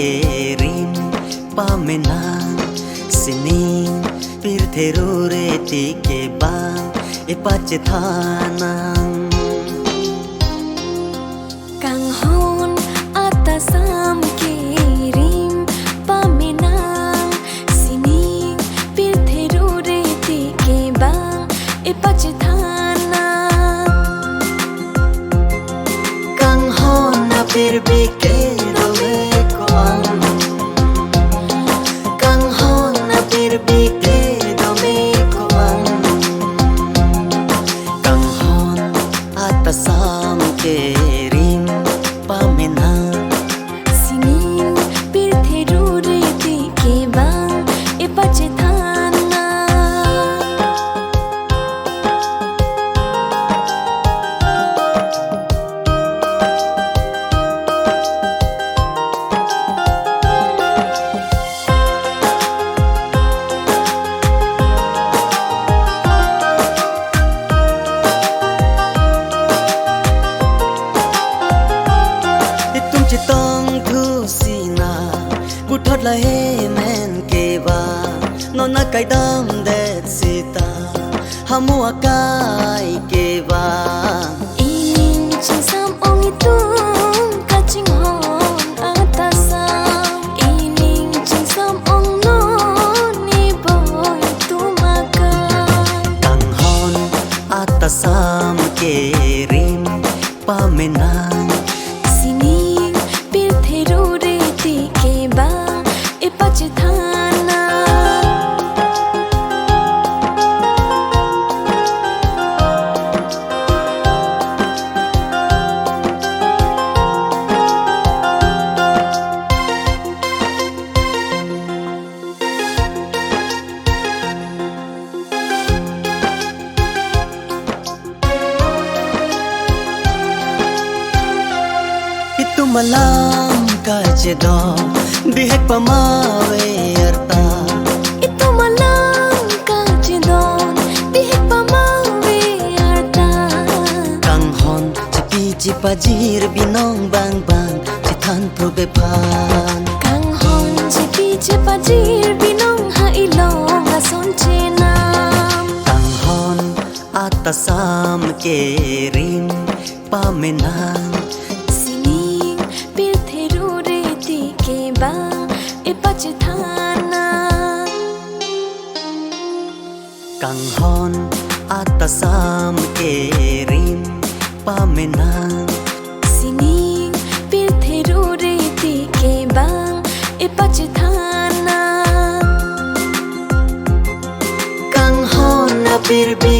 ke rim pamena sining pirthero re ti ke bang e pachethanang kang hon atasam ke rim pamena sining pirthero re ti ke bang e pachethanang kang hon na pir bi ke dove ko kang hon na pir bi ke dove ko kang hon atasam ke rim pamena sining pirthero re ti ke bang e pachethanang thot la he men ke ba no na kai dam de sita hamu akai ke ba ining chisam ong itung kaching hon atasam ining chisam ong no ni boy tumaka tang hon atasam ke rim pamena sining pirthero re ti ke ba e pachethanang itu malam kajedo bihek pamawe arta itu malam kajidon bihek pamawe arta kang hon chipi chipajir binong bang bang chithan probe phan kang hon chipi chipajir binong ha ilong ason chenam kang hon atasam ke rim pamena sining pirthero re ti ke ba e pachethanang kang hon atasam ke rim pamena sining pirthero re ti ke ba e pachethanang kang hon na pir bi